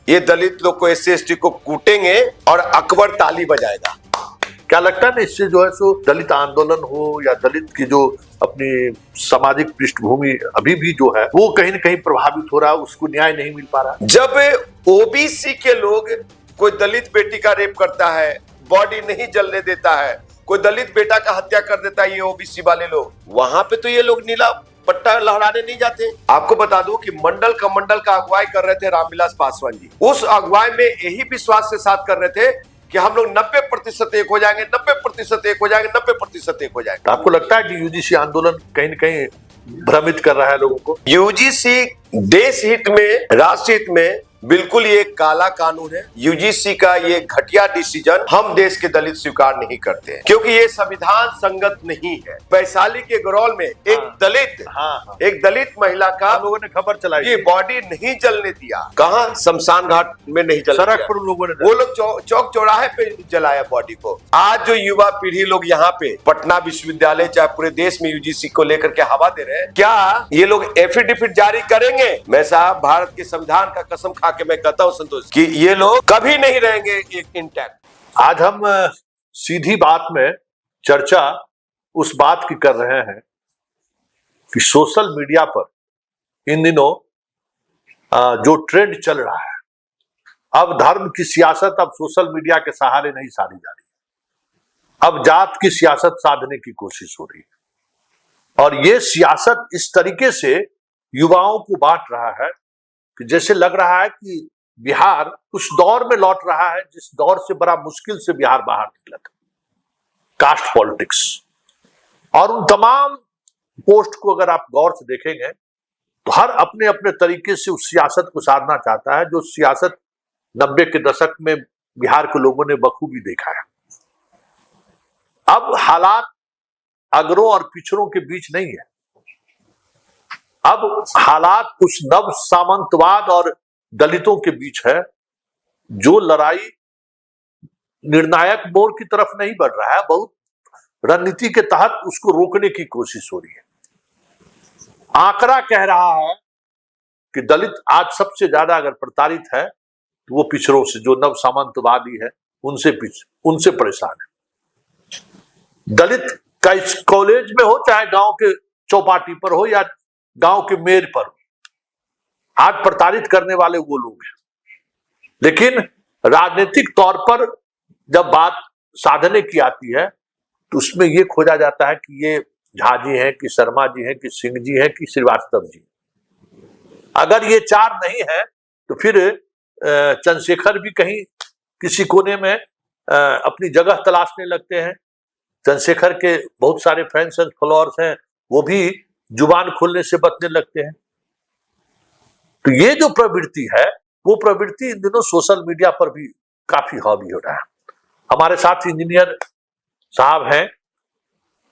ये दलित लोग को, SC ST को कूटेंगे और अकबर ताली बजाएगा। क्या लगता है ना, इससे जो है सो दलित आंदोलन हो या दलित की जो अपनी सामाजिक पृष्ठभूमि अभी भी जो है वो कहीं ना कहीं प्रभावित हो रहा है, उसको न्याय नहीं मिल पा रहा। जब OBC के लोग कोई दलित बेटी का रेप करता है, बॉडी नहीं जलने देता है, कोई दलित बेटा का हत्या कर देता है, ये OBC वाले लोग, वहां पे तो ये लोग नीला पट्टा लहराने नहीं जाते। आपको बता दूं कि मंडल का अगुवाई कर रहे थे रामविलास पासवान जी। उस अगुवाई में यही विश्वास के साथ कर रहे थे कि हम लोग 90% एक हो जाएंगे, 90% एक हो जाएंगे, 90% एक हो जाएंगे। आपको लगता है कि UGC आंदोलन कहीं न कहीं भ्रमित कर रहा है लोगों को? UGC देश हित में, राष्ट्र हित में बिल्कुल ये काला कानून है। UGC का ये घटिया डिसीजन हम देश के दलित स्वीकार नहीं करते हैं, क्योंकि ये संविधान संगत नहीं है। वैशाली के गरौल में एक दलित महिला का लोगों ने खबर चलाई, ये बॉडी नहीं जलने दिया। कहाँ? शमशान घाट में नहीं जलने सड़क दिया। पर लोगों ने, वो लोग चौक चौराहे पे जलाया बॉडी को। आज जो युवा पीढ़ी लोग यहाँ पे पटना विश्वविद्यालय चाहे पूरे देश में UGC को लेकर के हवा दे रहे हैं, क्या ये लोग एफिडेविट जारी करेंगे? मैं साहब भारत के संविधान का कसम खा के मैं कहता हूँ संतोष कि ये लोग कभी नहीं रहेंगे एक इंटैक्ट। आज हम सीधी बात में चर्चा उस बात की कर रहे हैं कि सोशल मीडिया पर इन दिनों जो ट्रेंड चल रहा है, अब धर्म की सियासत अब सोशल मीडिया के सहारे नहीं साधी जा रही है, अब जात की सियासत साधने की कोशिश हो रही है। और ये सियासत इस तरीके से युवाओं को बांट रहा है कि जैसे लग रहा है कि बिहार उस दौर में लौट रहा है जिस दौर से बड़ा मुश्किल से बिहार बाहर निकला था, कास्ट पॉलिटिक्स। और उन तमाम पोस्ट को अगर आप गौर से देखेंगे तो हर अपने अपने तरीके से उस सियासत को साधना चाहता है, जो सियासत 90 के दशक में बिहार के लोगों ने बखूबी देखा है। अब हालात अगरों और पिछड़ों के बीच नहीं है, अब हालात उस नव सामंतवाद और दलितों के बीच है। जो लड़ाई निर्णायक मोड़ की तरफ नहीं बढ़ रहा है, बहुत रणनीति के तहत उसको रोकने की कोशिश हो रही है। आंकड़ा कह रहा है कि दलित आज सबसे ज्यादा अगर प्रताड़ित है तो वो पिछड़ों से, जो नव सामंतवादी है उनसे परेशान है। दलित का इस कॉलेज में हो चाहे गांव के चौपाटी पर हो या गांव के मेर पर, आज प्रताड़ित करने वाले वो लोग हैं। लेकिन राजनीतिक तौर पर जब बात साधने की आती है तो उसमें ये खोजा जाता है कि ये झा जी हैं कि शर्मा जी हैं कि सिंह जी हैं कि श्रीवास्तव जी। अगर ये चार नहीं है तो फिर चंद्रशेखर भी कहीं किसी कोने में अपनी जगह तलाशने लगते हैं। चंद्रशेखर के बहुत सारे फैंस एंड फॉलोअर्स हैं, वो भी जुबान खोलने से बचने लगते हैं। तो ये जो प्रवृत्ति है वो प्रवृत्ति इन दिनों सोशल मीडिया पर भी काफी हावी हो रहा है। हमारे साथ इंजीनियर साहब हैं,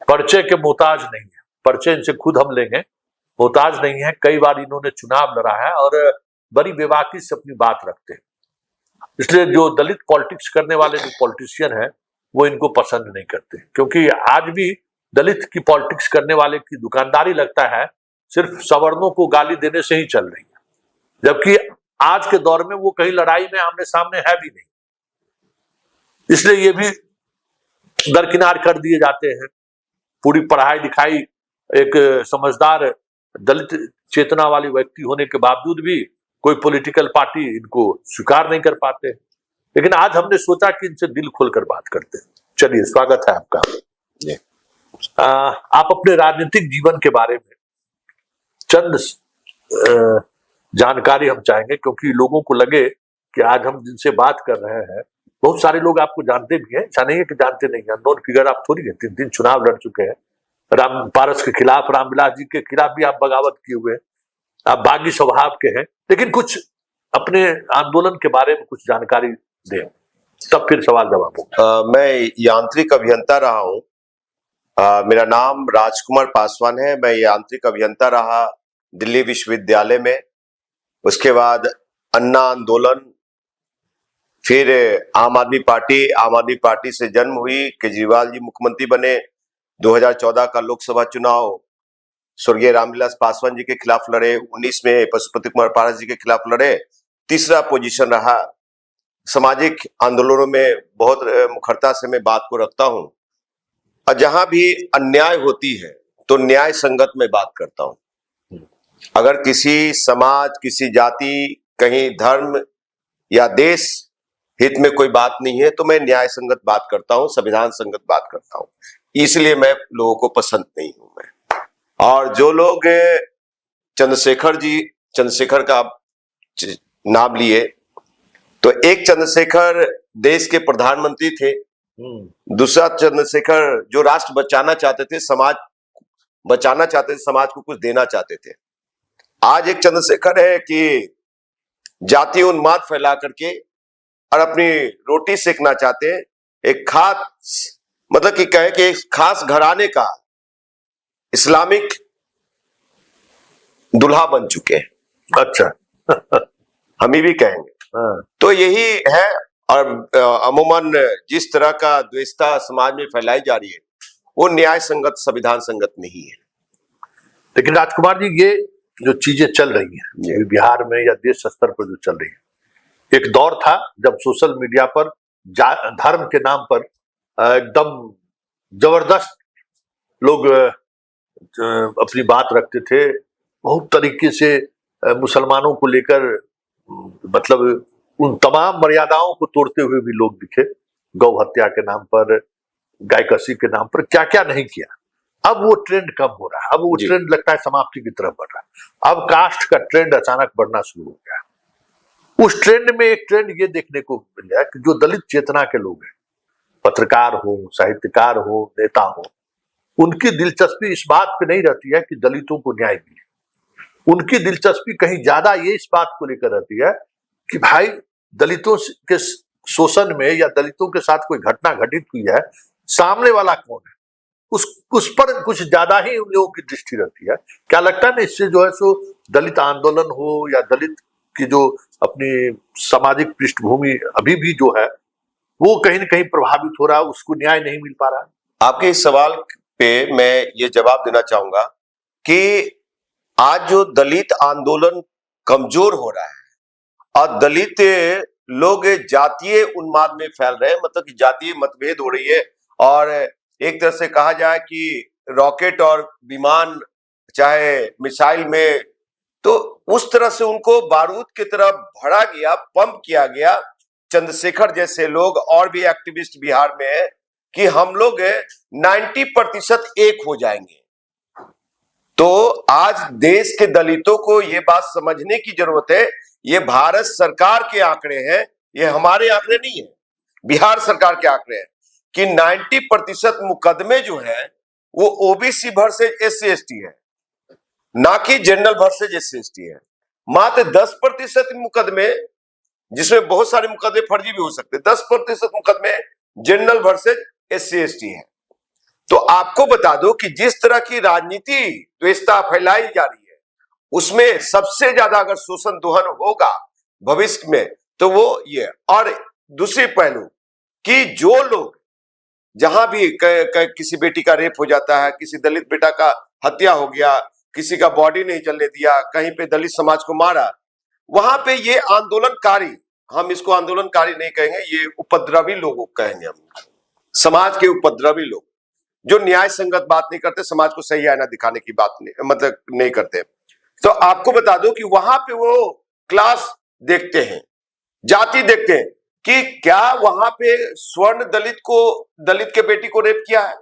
परिचय के मोहताज नहीं है, परिचय इनसे खुद हम लेंगे, मोहताज नहीं है। कई बार इन्होंने चुनाव लड़ा है और बड़ी बेबाकी से अपनी बात रखते हैं, इसलिए जो दलित पॉलिटिक्स करने वाले जो पॉलिटिशियन हैं वो इनको पसंद नहीं करते, क्योंकि आज भी दलित की पॉलिटिक्स करने वाले की दुकानदारी लगता है सिर्फ सवर्णों को गाली देने से ही चल रही है, जबकि आज के दौर में वो कहीं लड़ाई में आमने सामने है भी नहीं। इसलिए ये भी दरकिनार कर दिए जाते हैं। पूरी पढ़ाई लिखाई एक समझदार दलित चेतना वाली व्यक्ति होने के बावजूद भी कोई पॉलिटिकल पार्टी इनको स्वीकार नहीं कर पाते। लेकिन आज हमने सोचा कि इनसे दिल खोलकर बात करते हैं। चलिए, स्वागत है आपका। आप अपने राजनीतिक जीवन के बारे में चंद जानकारी हम चाहेंगे, क्योंकि लोगों को लगे कि आज हम जिनसे बात कर रहे हैं, बहुत सारे लोग आपको जानते भी हैं, ऐसा नहीं है कि जानते नहीं हैं। अननोन फिगर आप थोड़ी है, 3 चुनाव लड़ चुके हैं। राम पारस के खिलाफ, रामविलास जी के खिलाफ भी आप बगावत किए हुए हैं, आप बागी स्वभाव के हैं। लेकिन कुछ अपने आंदोलन के बारे में कुछ जानकारी दें, तब फिर सवाल जवाब होगा। मैं यांत्रिक अभियंता रहा हूँ। मेरा नाम राजकुमार पासवान है। मैं यांत्रिक अभियंता रहा दिल्ली विश्वविद्यालय में, उसके बाद अन्ना आंदोलन, फिर आम आदमी पार्टी से जन्म हुई। केजरीवाल जी मुख्यमंत्री बने। 2014 का लोकसभा चुनाव स्वर्गीय रामविलास पासवान जी के खिलाफ लड़े। 19 में पशुपति कुमार पारस जी के खिलाफ लड़े तीसरा पोजीशन रहा। सामाजिक आंदोलनों में बहुत मुखरता से मैं बात को रखता हूं, और जहां भी अन्याय होती है तो न्याय संगत में बात करता हूं। अगर किसी समाज, किसी जाति, कहीं धर्म या देश हित में कोई बात नहीं है तो मैं न्याय संगत बात करता हूं, संविधान संगत बात करता हूं। इसलिए मैं लोगों को पसंद नहीं हूं मैं। और जो लोग चंद्रशेखर का नाम लिए, तो एक चंद्रशेखर देश के प्रधानमंत्री थे, दूसरा चंद्रशेखर जो राष्ट्र बचाना चाहते थे, समाज बचाना चाहते थे, समाज को कुछ देना चाहते थे। आज एक चंद्रशेखर है कि जातीय उन्माद फैला करके और अपनी रोटी सेकना चाहते हैं। एक खास, मतलब कि कहे कि एक खास घराने का इस्लामिक दुल्हा बन चुके हैं। अच्छा। हम ही भी कहेंगे। तो यही है। और अमूमन जिस तरह का द्वेषता समाज में फैलाई जा रही है वो न्याय संगत, संविधान संगत नहीं है। लेकिन राजकुमार जी, ये जो चीजें चल रही हैं बिहार में या देश स्तर पर जो चल रही है, एक दौर था जब सोशल मीडिया पर धर्म के नाम पर एकदम जबरदस्त लोग अपनी बात रखते थे। बहुत तरीके से मुसलमानों को लेकर, मतलब उन तमाम मर्यादाओं को तोड़ते हुए भी लोग दिखे। गौ हत्या के नाम पर, गायकसी के नाम पर क्या क्या नहीं किया। अब वो ट्रेंड कम हो रहा है, अब वो ट्रेंड लगता है समाप्ति की तरफ बढ़ रहा है। अब कास्ट का ट्रेंड अचानक बढ़ना शुरू हो गया। उस ट्रेंड में एक ट्रेंड ये देखने को मिल रहा है कि जो दलित चेतना के लोग हैं, पत्रकार हो, साहित्यकार हो, नेता हो, उनकी दिलचस्पी इस बात पे नहीं रहती है कि दलितों को न्याय मिले। उनकी दिलचस्पी कहीं ज्यादा ये इस बात को लेकर रहती है कि भाई दलितों के शोषण में या दलितों के साथ कोई घटना घटित हुई है, सामने वाला कौन है, उस पर कुछ ज्यादा ही उन लोगों की दृष्टि रहती है। क्या लगता है ना, इससे जो है सो दलित आंदोलन हो या दलित की जो अपनी सामाजिक पृष्ठभूमि अभी भी जो है वो कहीं ना कहीं प्रभावित हो रहा है, उसको न्याय नहीं मिल पा रहा है। आपके इस सवाल पे मैं ये जवाब देना चाहूंगा कि आज जो दलित आंदोलन कमजोर हो रहा है और दलित लोग जातीय उन्माद में फैल रहे हैं, मतलब कि जातीय मतभेद हो रही है, और एक तरह से कहा जाए कि रॉकेट और विमान चाहे मिसाइल में, तो उस तरह से उनको बारूद की तरह भरा गया, पंप किया गया। चंद्रशेखर जैसे लोग और भी एक्टिविस्ट बिहार में है कि हम लोग 90% एक हो जाएंगे। तो आज देश के दलितों को ये बात समझने की जरूरत है, ये भारत सरकार के आंकड़े हैं, ये हमारे आंकड़े नहीं है, बिहार सरकार के आंकड़े हैं कि 90% मुकदमे जो है वो ओबीसी वर्सेज SC ST है, ना कि जनरल वर्सेज SC ST है। मात्र 10% मुकदमे, जिसमें बहुत सारे मुकदमे फर्जी भी हो सकते हैं, 10% मुकदमे जनरल वर्सेज SC ST है। तो आपको बता दो कि जिस तरह की राजनीति द्वेषता फैलाई जा रही है, उसमें सबसे ज्यादा अगर शोषण दोहन होगा भविष्य में तो वो ये। और दूसरी पहलू कि जो लोग जहां भी किसी बेटी का रेप हो जाता है, किसी दलित बेटा का हत्या हो गया, किसी का बॉडी नहीं जलने दिया, कहीं पे दलित समाज को मारा, वहां पे ये आंदोलनकारी, हम इसको आंदोलनकारी नहीं कहेंगे, ये उपद्रवी लोग कहेंगे, हम समाज के उपद्रवी लोग जो न्याय संगत बात नहीं करते, समाज को सही आईना दिखाने की बात नहीं, मतलब नहीं करते। तो आपको बता दो कि वहां पे वो क्लास देखते हैं, जाति देखते हैं कि क्या वहां पे स्वर्ण दलित के बेटी को रेप किया है,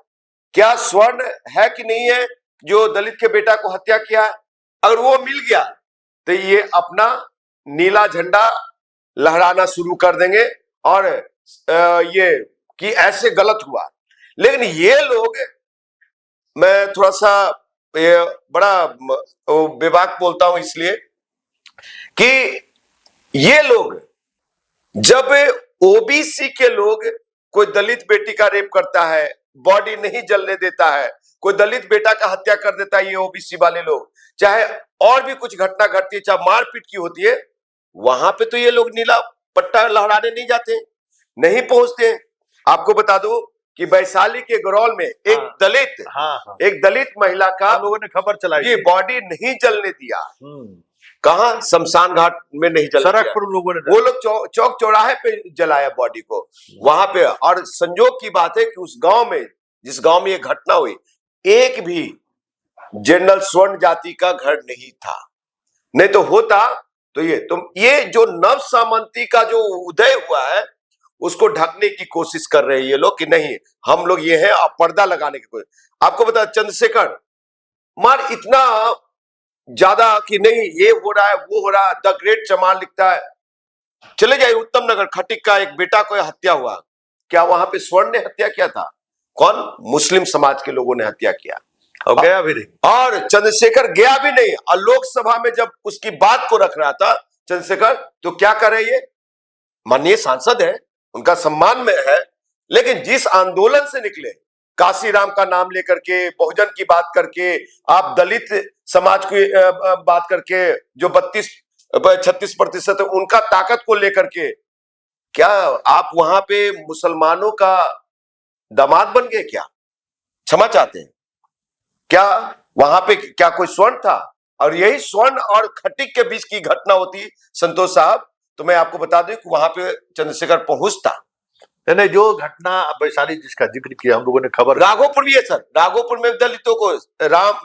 क्या स्वर्ण है कि नहीं है जो दलित के बेटा को हत्या किया है। अगर वो मिल गया तो ये अपना नीला झंडा लहराना शुरू कर देंगे और ये कि ऐसे गलत हुआ। लेकिन ये लोग, मैं थोड़ा सा बड़ा बेबाक बोलता हूं इसलिए कि ये लोग, जब ओबीसी के लोग कोई दलित बेटी का रेप करता है, बॉडी नहीं जलने देता है, कोई दलित बेटा का हत्या कर देता है, ये ओबीसी वाले लोग, चाहे और भी कुछ घटना घटती है, चाहे मारपीट की होती है, वहां पे तो ये लोग नीला पट्टा लहराने नहीं जाते, नहीं पहुंचते। आपको बता दो कि वैशाली के गरौल में एक दलित महिला का लोगों ने खबर चलाई, ये बॉडी नहीं जलने दिया, कहा शमशान घाट में नहीं जलाया, सड़क पर उन लोगों ने, वो लोग चौक चौराहे पे जलाया बॉडी को वहां पे। और संयोग की बात है कि उस गांव में, जिस गांव में ये घटना हुई, एक भी जनरल स्वर्ण जाति का घर नहीं था। नहीं तो होता तो ये जो नव सामंती का जो उदय हुआ है उसको ढकने की कोशिश कर रहे हैं ये लोग कि नहीं हम लोग ये हैं, पर्दा लगाने की कोशिश। आपको बता चंद्रशेखर मार इतना ज्यादा कि नहीं ये हो रहा है वो हो रहा है, द ग्रेट चमार लिखता है। चले जाइए उत्तम नगर, खटिक का एक बेटा को हत्या हुआ, क्या वहां पे स्वर्ण ने हत्या किया था? कौन? मुस्लिम समाज के लोगों ने हत्या किया और गया भी नहीं। और चंद्रशेखर गया भी नहीं। और लोकसभा में जब उसकी बात को रख रहा था चंद्रशेखर, तो क्या करे, ये माननीय सांसद है, उनका सम्मान में है, लेकिन जिस आंदोलन से निकले, काशीराम का नाम लेकर के, बहुजन की बात करके, आप दलित समाज की बात करके, जो 36% है उनका ताकत को लेकर के, क्या आप वहां पे मुसलमानों का दामाद बन गए? क्या क्षमा चाहते हैं? क्या वहां पे क्या कोई स्वर्ण था? और यही स्वर्ण और खटिक के बीच की घटना होती संतोष साहब, तो मैं आपको बता दूं कि वहां पे चंद्रशेखर पहुंचता। नहीं, जो घटना वैशाली जिसका जिक्र किया हम लोगों ने खबर, राघोपुर भी है सर, राघोपुर में दलितों को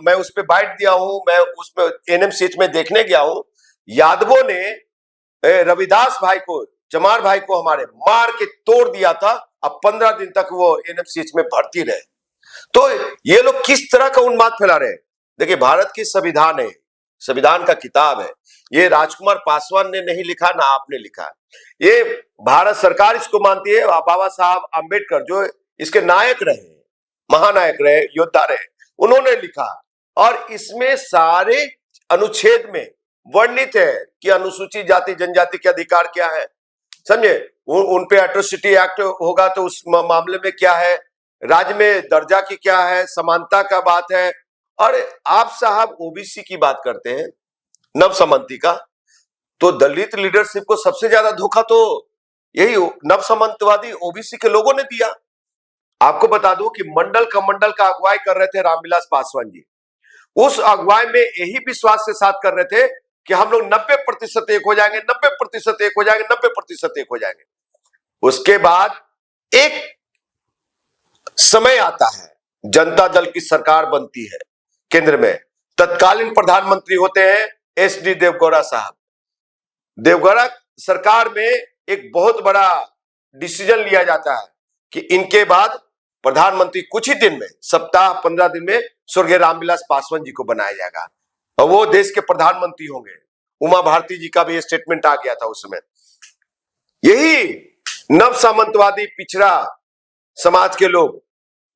मैं उस पे बाइट दिया हूं, मैं उसमें एनएमसीएच में देखने गया हूं। यादवों ने रविदास भाई को, चमार भाई को हमारे मार के तोड़ दिया था। अब 15 दिन तक वो एनएमसीएच में भर्ती रहे। तो ये लोग किस तरह का उन्माद फैला रहे हैं? देखिए भारत की संविधान है, संविधान का किताब है, ये राजकुमार पासवान ने नहीं लिखा ना आपने लिखा, ये भारत सरकार इसको मानती है। बाबा साहब अंबेडकर जो इसके नायक रहे, महानायक रहे, योद्धा रहे, उन्होंने लिखा। और इसमें सारे अनुच्छेद में वर्णित है कि अनुसूचित जाति जनजाति के अधिकार क्या है, समझे? उन पे एट्रोसिटी एक्ट होगा तो उस मामले में क्या है, राज्य में दर्जा की क्या है, समानता का बात है। और आप साहब ओबीसी की बात करते हैं, नव सामंती का, तो दलित लीडरशिप को सबसे ज्यादा धोखा तो यही नव सामंतवादी ओबीसी के लोगों ने दिया। आपको बता दूं कि मंडल का अगुवाई कर रहे थे रामविलास पासवान जी। उस अगुवाई में यही विश्वास के साथ कर रहे थे कि हम लोग 90% एक हो जाएंगे, 90% एक हो जाएंगे, 90% एक हो जाएंगे। उसके बाद एक समय आता है, जनता दल की सरकार बनती है केंद्र में, तत्कालीन प्रधानमंत्री होते हैं एसडी देवगौड़ा साहब। देवगौड़ा सरकार में एक बहुत बड़ा डिसीजन लिया जाता है कि इनके बाद प्रधानमंत्री कुछ ही दिन में, सप्ताह 15 दिन में स्वर्गीय रामविलास पासवान जी को बनाया जाएगा और वो देश के प्रधानमंत्री होंगे। उमा भारती जी का भी स्टेटमेंट आ गया था उस समय। यही नव सामंतवादी पिछड़ा समाज के लोग,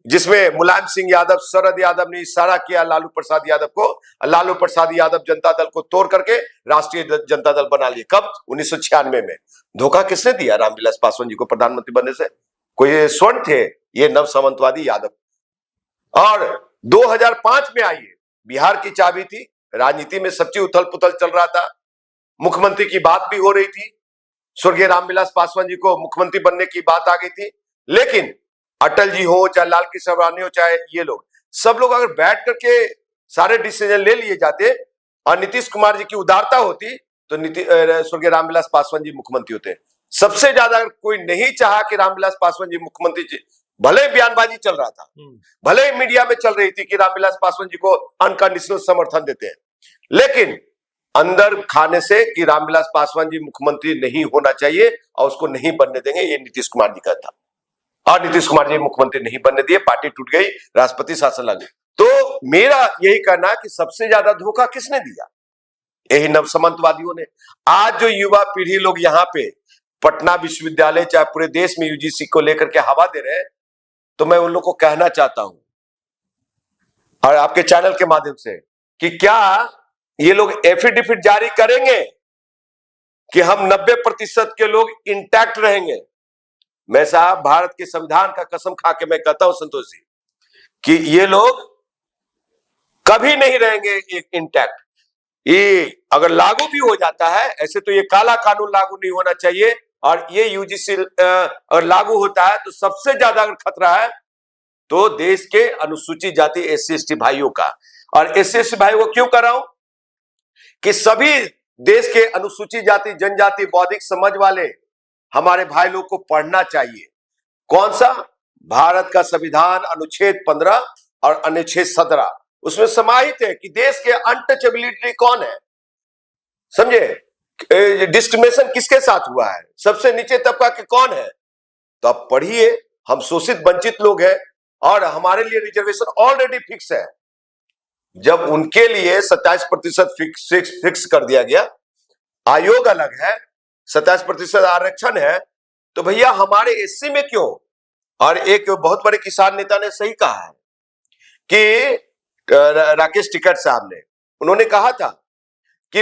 जिसमें मुलायम सिंह यादव, शरद यादव ने इशारा किया लालू प्रसाद यादव को, लालू प्रसाद यादव जनता दल को तोड़ करके राष्ट्रीय जनता दल बना लिए। कब? 1996 में। धोखा किसने दिया रामविलास पासवान जी को प्रधानमंत्री बनने से? कोई स्वर्ण थे? ये नव सामंतवादी यादव। और 2005 में आई है, बिहार की चाबी थी, राजनीति में सच्ची उथल पुथल चल रहा था, मुख्यमंत्री की बात भी हो रही थी, स्वर्गीय रामविलास पासवान जी को मुख्यमंत्री बनने की बात आ गई थी। लेकिन अटल जी हो, चाहे लाल कृष्ण आडवाणी हो, चाहे ये लोग, सब लोग अगर बैठ करके सारे डिसीजन ले लिए जाते और नीतीश कुमार जी की उदारता होती तो स्वर्गीय रामविलास पासवान जी मुख्यमंत्री होते। सबसे ज्यादा अगर कोई नहीं चाहा कि रामविलास पासवान जी मुख्यमंत्री जी, भले बयानबाजी चल रहा था, भले मीडिया में चल रही थी कि रामविलास पासवान जी को अनकंडीशनल समर्थन देते हैं, लेकिन अंदर खाने से कि रामविलास पासवान जी मुख्यमंत्री नहीं होना चाहिए और उसको नहीं बनने देंगे, ये नीतीश कुमार जी का था। और नीतीश कुमार जी मुख्यमंत्री नहीं बनने दिए, पार्टी टूट गई, राष्ट्रपति शासन लागू। तो मेरा यही कहना है कि सबसे ज्यादा धोखा किसने दिया? यही नवसामंतवादियों ने। आज जो युवा पीढ़ी लोग यहाँ पे पटना विश्वविद्यालय चाहे पूरे देश में यूजीसी को लेकर के हवा दे रहे हैं, तो मैं उन लोग को कहना चाहता हूं और आपके चैनल के माध्यम से कि क्या ये लोग एफिडेविट जारी करेंगे कि हम 90% के लोग इंटैक्ट रहेंगे? मैं साहब भारत के संविधान का कसम खा के मैं कहता हूं संतोष जी कि ये लोग कभी नहीं रहेंगे इंटैक्ट। ये अगर लागू भी हो जाता है, ऐसे तो ये काला कानून लागू नहीं होना चाहिए, और ये यूजीसी अगर लागू होता है तो सबसे ज्यादा अगर खतरा है तो देश के अनुसूचित जाति SC ST भाइयों का। और SC ST भाइयों को क्यों कर रहा हूं कि सभी देश के अनुसूचित जाति जनजाति बौद्धिक समझ वाले हमारे भाई लोग को पढ़ना चाहिए। कौन सा? भारत का संविधान अनुच्छेद 15 और अनुच्छेद 17 उसमें समाहित है कि देश के अनटचेबिलिटी कौन है, समझे? डिस्क्रिमिनेशन किसके साथ हुआ है, सबसे नीचे तबका के कौन है। तो आप पढ़िए, हम शोषित वंचित लोग हैं और हमारे लिए रिजर्वेशन ऑलरेडी फिक्स है। जब उनके लिए 27% फिक्स कर दिया गया, आयोग अलग है, 27% आरक्षण है, तो भैया हमारे एससी में क्यों? और एक बहुत बड़े किसान नेता ने सही कहा है कि राकेश टिकैत साहब ने, उन्होंने कहा था कि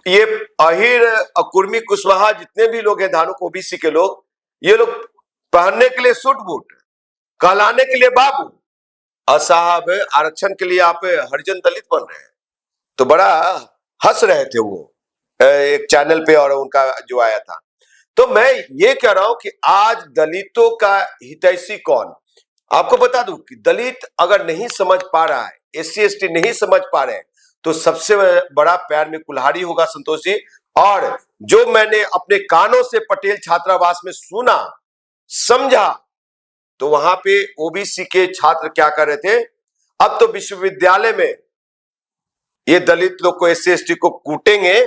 ये अहिर कुर्मी कुशवाहा जितने भी लोग हैं धानुक ओबीसी के लोग, ये लोग पहनने के लिए सूट बूट, कहलाने के लिए बाबू, और साहब आरक्षण के लिए आप हरिजन दलित बन रहे हैं। तो बड़ा हंस रहे थे वो एक चैनल पे, और उनका जो आया था। तो मैं ये कह रहा हूं कि आज दलितों का हितैषी कौन? आपको बता दूं कि दलित अगर नहीं समझ पा रहा है, एससी एसटी नहीं समझ पा रहे हैं, तो सबसे बड़ा पैर में कुल्हाड़ी होगा संतोष जी। और जो मैंने अपने कानों से पटेल छात्रावास में सुना समझा, तो वहां पे ओबीसी के छात्र क्या कर रहे थे, अब तो विश्वविद्यालय में ये दलित लोग को एससी एसटी को कूटेंगे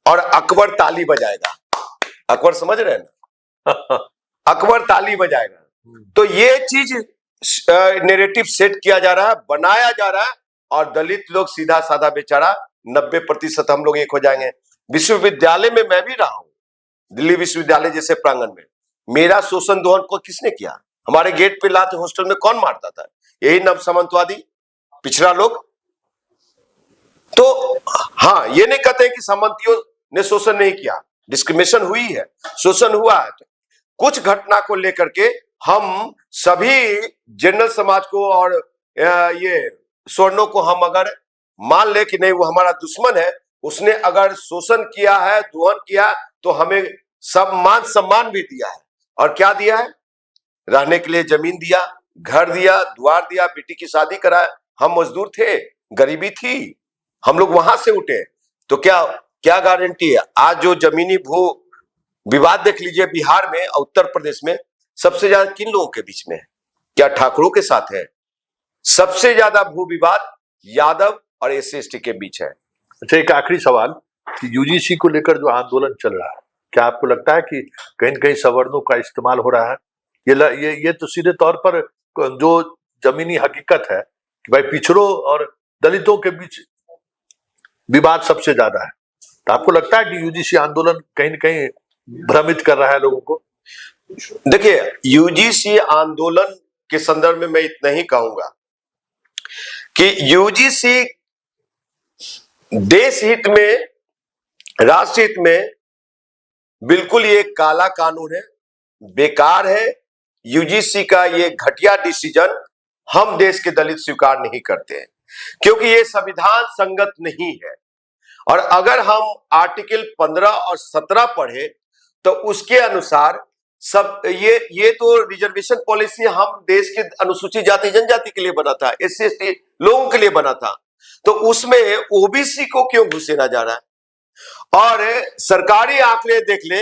और अकबर ताली बजाएगा। अकबर समझ रहे हैं ना? अकबर ताली बजाएगा। तो ये चीज नैरेटिव सेट किया जा रहा है, बनाया जा रहा है, और दलित लोग सीधा साधा बेचारा 90% हम लोग एक हो जाएंगे। विश्वविद्यालय में मैं भी रहा हूं, दिल्ली विश्वविद्यालय जैसे प्रांगण में। मेरा शोषण दोहन को किसने किया? हमारे गेट पे लाते हॉस्टल में कौन मारता था? यही नव सामंतवादी पिछड़ा लोग। तो हाँ, ये नहीं कहते कि सामंतियों ने शोषण नहीं किया, डिस्क्रिमिनेशन हुई है, शोषण हुआ है। कुछ घटना को लेकर के हम सभी जनरल समाज को और ये स्वर्णों को हम अगर मान ले कि नहीं वो हमारा दुश्मन है, उसने अगर शोषण किया है, दोहन किया, तो हमें सम्मान भी दिया है। और क्या दिया है? रहने के लिए जमीन दिया, घर दिया, द्वार दिया, बेटी की शादी कराया। हम मजदूर थे, गरीबी थी, हम लोग वहां से उठे। तो क्या गारंटी है? आज जो जमीनी भू विवाद देख लीजिए बिहार में और उत्तर प्रदेश में, सबसे ज्यादा किन लोगों के बीच में है? क्या ठाकुरों के साथ है? सबसे ज्यादा भू विवाद यादव और एससी एसटी के बीच है। अच्छा, एक आखिरी सवाल कि यूजीसी को लेकर जो आंदोलन चल रहा है, क्या आपको लगता है कि कहीं न कहीं सवर्णों का इस्तेमाल हो रहा है? ये तो सीधे तौर पर जो जमीनी हकीकत है कि भाई पिछड़ों और दलितों के बीच विवाद सबसे ज्यादा है। तो आपको लगता है कि यूजीसी आंदोलन कहीं न कहीं भ्रमित कर रहा है लोगों को? देखिए, यूजीसी आंदोलन के संदर्भ में मैं इतना ही कहूंगा कि यूजीसी देश हित में, राष्ट्र हित में बिल्कुल ये काला कानून है, बेकार है। यूजीसी का ये घटिया डिसीजन हम देश के दलित स्वीकार नहीं करते हैं, क्योंकि ये संविधान संगत नहीं है। और अगर हम आर्टिकल 15 और 17 पढ़े तो उसके अनुसार सब ये तो रिजर्वेशन पॉलिसी हम देश के अनुसूचित जाति जनजाति के लिए बना था, एससी एसटी लोगों के लिए बना था। तो उसमें ओबीसी को क्यों घुसेड़ा जा रहा है? और सरकारी आंकड़े देख ले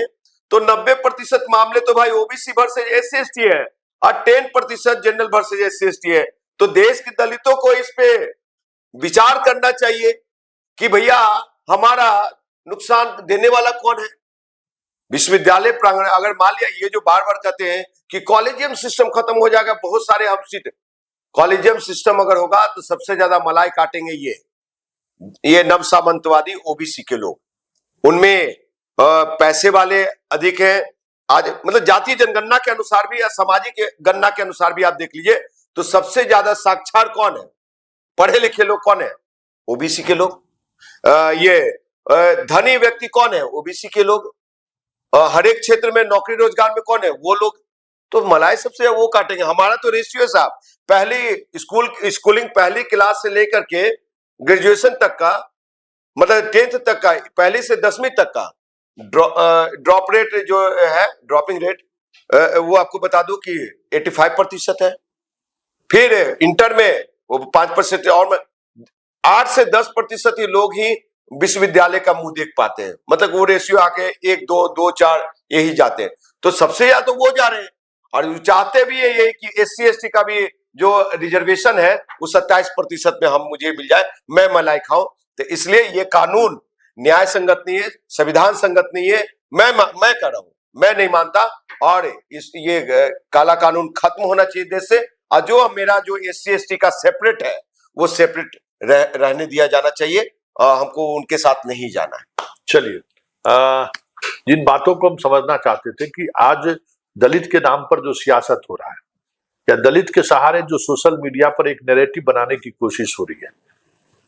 तो 90% मामले तो भाई ओबीसी वर्सेज एससी एसटी है और 10% जनरल वर्सेज एससी एसटी है। तो देश के दलितों को इस पे विचार करना चाहिए कि भैया हमारा नुकसान देने वाला कौन है? विश्वविद्यालय प्रांगण, अगर मान लिया ये जो बार बार कहते हैं कि कॉलेजियम सिस्टम खत्म हो जाएगा, बहुत सारे हम सीट, कॉलेजियम सिस्टम अगर होगा तो सबसे ज्यादा मलाई काटेंगे ये नव सामंतवादी ओबीसी के लोग। उनमें पैसे वाले अधिक हैं। आज मतलब जातीय जनगणना के अनुसार भी या सामाजिक गणना के अनुसार भी आप देख लीजिए तो सबसे ज्यादा साक्षर कौन है, पढ़े लिखे लोग कौन है? ओबीसी के लोग। ये धनी व्यक्ति कौन है? ओबीसी के लोग। हर एक क्षेत्र में नौकरी रोजगार में कौन है? वो लोग। तो मलाई सबसे वो काटेंगे। हमारा तो रेशियो है साहब, पहली स्कूलिंग पहली क्लास से लेकर के ग्रेजुएशन तक का, मतलब 10th तक का, पहली से 10वीं तक का ड्रॉप रेट जो है, ड्रॉपिंग रेट, वो आपको बता दूं कि 85% है। फिर इंटर में वो 5% और 8 से 10% ही लोग ही विश्वविद्यालय का मुंह देख पाते हैं, मतलब वो रेशियो आके 1 2 2 4 यही जाते हैं। तो सबसे ज्यादा तो वो जा रहे हैं और चाहते भी है ये कि SC ST का भी जो रिजर्वेशन है वो 27% में मुझे मिल जाए, मैं मलाई खाऊं। तो इसलिए ये कानून न्याय संगत नहीं है, संविधान संगत नहीं है। मैं कर रहा हूं, मैं नहीं मानता। और ये काला कानून खत्म होना चाहिए देश से। और जो मेरा जो SC ST का सेपरेट है वो सेपरेट रहने दिया जाना चाहिए। हमको उनके साथ नहीं जाना है। चलिए, जिन बातों को हम समझना चाहते थे कि आज दलित के नाम पर जो सियासत हो रहा है या दलित के सहारे जो सोशल मीडिया पर एक नैरेटिव बनाने की कोशिश हो रही है,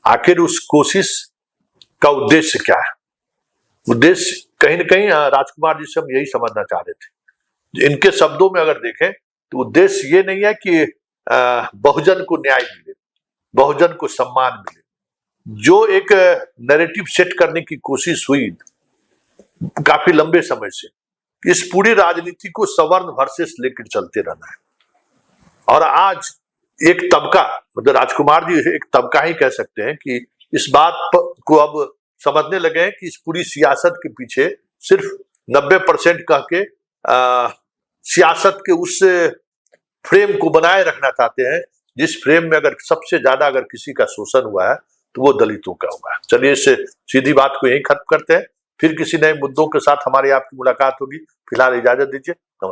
आखिर उस कोशिश का उद्देश्य क्या है? उद्देश्य कहीं ना कहीं राजकुमार जी से हम यही समझना चाह रहे थे। इनके शब्दों में अगर देखें तो उद्देश्य ये नहीं है कि बहुजन को न्याय मिले, बहुजन को सम्मान मिले। जो एक नैरेटिव सेट करने की कोशिश हुई काफी लंबे समय से, इस पूरी राजनीति को सवर्ण वर्सेस लेकर चलते रहना है। और आज एक तबका, मतलब राजकुमार जी एक तबका ही कह सकते हैं कि इस बात को अब समझने लगे हैं कि इस पूरी सियासत के पीछे सिर्फ 90% कह के सियासत के उस फ्रेम को बनाए रखना चाहते हैं जिस फ्रेम में अगर सबसे ज्यादा अगर किसी का शोषण हुआ है तो वो दलितों का हुआ है। चलिए, इससे सीधी बात को यहीं खत्म करते हैं, फिर किसी नए मुद्दों के साथ हमारी आपकी मुलाकात होगी। फिलहाल इजाजत दीजिए।